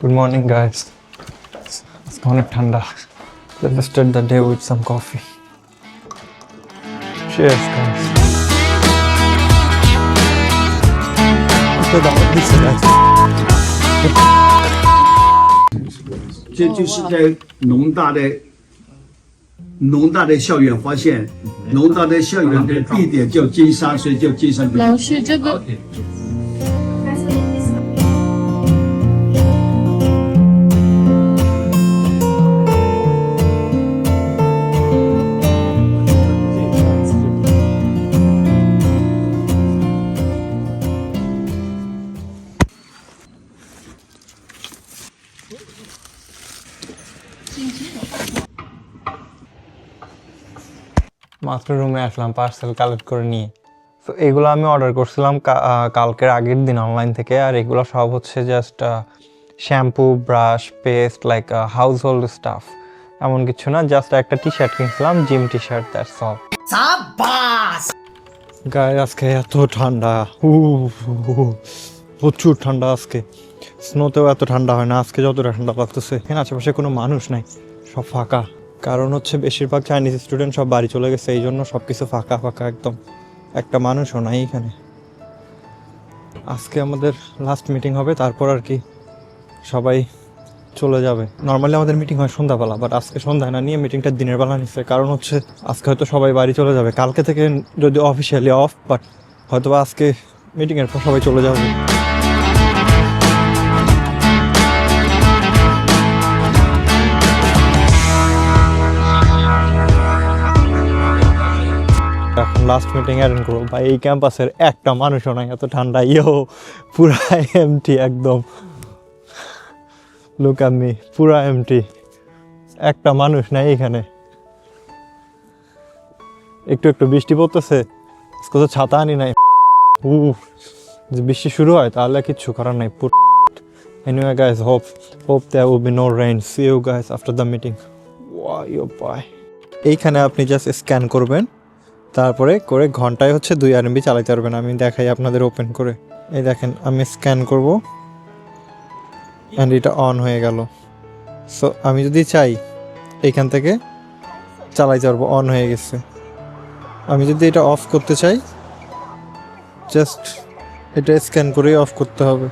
Good morning, guys. It's অনেক ঠান্ডা. Let's start the day with some coffee. Cheers, guys.这就是在农大的校园发现，农大的校园的地点叫金沙，所以叫金沙。老师，这个মাত্র রুমে আসলাম parcel collect করে নিয়ে। তো এগুলো আমি অর্ডার করছিলাম কালকের আগের দিন অনলাইন থেকে। আর এগুলো সব হচ্ছে just shampoo, brush, paste, like household stuff, এমন কিছু না। জাস্ট একটা টি শার্ট কিনছিলাম, gym T shirt, that's all. গায়ে আজকে এত ঠান্ডা, প্রচুর ঠান্ডা আজকে। স্নোতেও এত ঠান্ডা হয় না আজকে যতটা ঠান্ডা লাগতেছে। এখানে আশেপাশে কোনো মানুষ নাই, সব ফাঁকা। কারণ হচ্ছে বেশিরভাগ চাইনিজ স্টুডেন্ট সব বাড়ি চলে গেছে, এই জন্য সব কিছু ফাঁকা ফাঁকা একদম, একটা মানুষও নাই এখানে। আজকে আমাদের লাস্ট মিটিং হবে, তারপর আর কি সবাই চলে যাবে। নর্মালি আমাদের মিটিং হয় সন্ধ্যাবেলা, বাট আজকে সন্ধ্যায় না নিয়ে মিটিংটা দিনের বেলা নিচ্ছে। কারণ হচ্ছে আজকে হয়তো সবাই বাড়ি চলে যাবে, কালকে থেকে যদি অফিসিয়ালি অফ, বাট হয়তো বা আজকে মিটিংয়ের পর সবাই চলে যাবে। এখন লাস্ট মিটিং অ্যাটেন্ড করবো। ভাই এই ক্যাম্পাসের একটা মানুষও নাই, এত ঠান্ডা। পুরা এমটি একদম। লুক অ্যাট মি, পুরা এমটি, একটা মানুষ নাই এখানে। একটু একটু বৃষ্টি পড়তেছে, কোথাও ছাতা আনি নাই। যে বৃষ্টি শুরু হয় তাহলে কিচ্ছু করার নাই। Anyway guys, hope there will be no rain. See you guys after the meeting. Bye. এইখানে আপনি জাস্ট স্ক্যান করবেন, তারপরে করে ঘন্টায় হচ্ছে 2 RMB চালাতে পারবেন। আমি দেখাই আপনাদের ওপেন করে। এই দেখেন, আমি স্ক্যান করব অ্যান্ড এটা অন হয়ে গেল। সো আমি যদি চাই এইখান থেকে চালাইতে পারবো, অন হয়ে গেছে। আমি যদি এটা অফ করতে চাই, জাস্ট এটা স্ক্যান করেই অফ করতে হবে।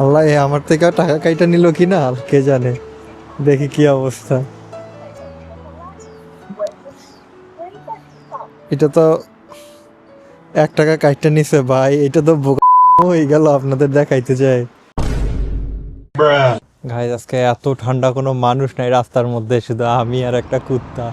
আল্লাহ, আমার থেকে টাকা কাইটা নিল কি না কে জানে। দেখি কি অবস্থা। এটা তো 1 টাকা কাইটা নিছে ভাই। এটা তো হয়ে গেল আপনাদের দেখাইতে যায়। গাইস, আজকে এত ঠান্ডা, কোনো মানুষ নাই রাস্তার মধ্যে, শুধু আমি আর একটা কুত্তা।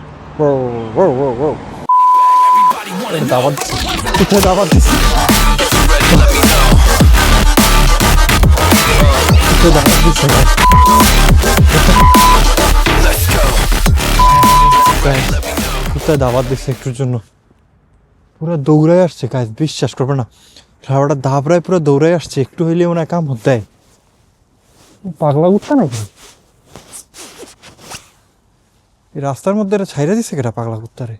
দাওয়াত দিচ্ছে একটুর জন্য, পুরো দৌড়ায় আসছে গাইস, বিশ্বাস করবে না। খাবারটা দাবড়ায় পুরো দৌড়ায় আসছে, একটু হইলে ওনার কাম হতে। পাগলা কুত্তা নাকি এই রাস্তার মধ্যে ছাইরা দিচ্ছে কেটা পাগলা কুত্তারে।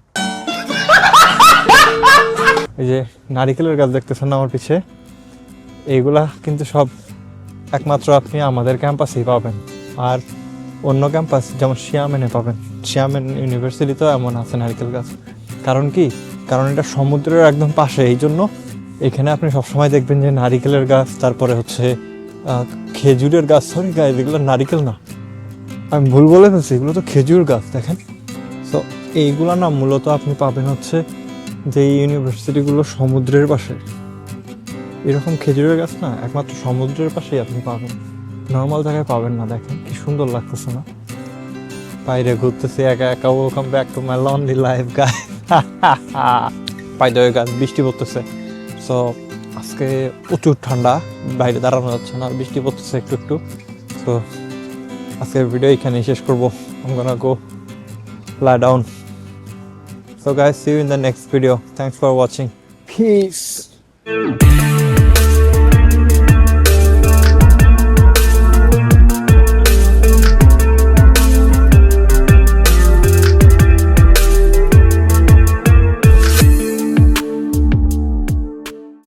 এই যে নারিকেলের গাছ দেখতেছেন না আমার পিছে, এইগুলা কিন্তু সব একমাত্র আপনি আমাদের ক্যাম্পাসেই পাবেন। আর অন্য ক্যাম্পাস যেমন শিয়ামেনে পাবেন, শিয়ামেন ইউনিভার্সিটিতেও এমন আছে নারকেল গাছ। কারণ কি? কারণ এটা সমুদ্রের একদম পাশে, এই জন্য এখানে আপনি সবসময় দেখবেন যে নারিকেলের গাছ, তারপরে হচ্ছে খেজুরের গাছ। সরি গাছ, এগুলো নারিকেল না, আমি ভুল বলে ফেলছি, এগুলো তো খেজুর গাছ। দেখেন, তো এইগুলো না মূলত আপনি পাবেন হচ্ছে যে ইউনিভার্সিটিগুলো সমুদ্রের পাশে, এরকম খেজুরের গাছ না একমাত্র সমুদ্রের পাশেই আপনি পাবেন, নর্মাল জায়গায় পাবেন না। দেখেন কি সুন্দর লাগতেছে না? বাইরে ঘুরতেছি একা একা। Welcome back to my lonely life guys. বাইরে গাছ, বৃষ্টি পড়তেছে। সো আজকে প্রচুর ঠান্ডা, বাইরে দাঁড়ানো যাচ্ছে না, বৃষ্টি পড়তেছে একটু একটু। তো আজকের ভিডিও এখানেই শেষ করবো। I'm gonna go lie down. So guys, see you in the next video. Thanks for watching. Peace.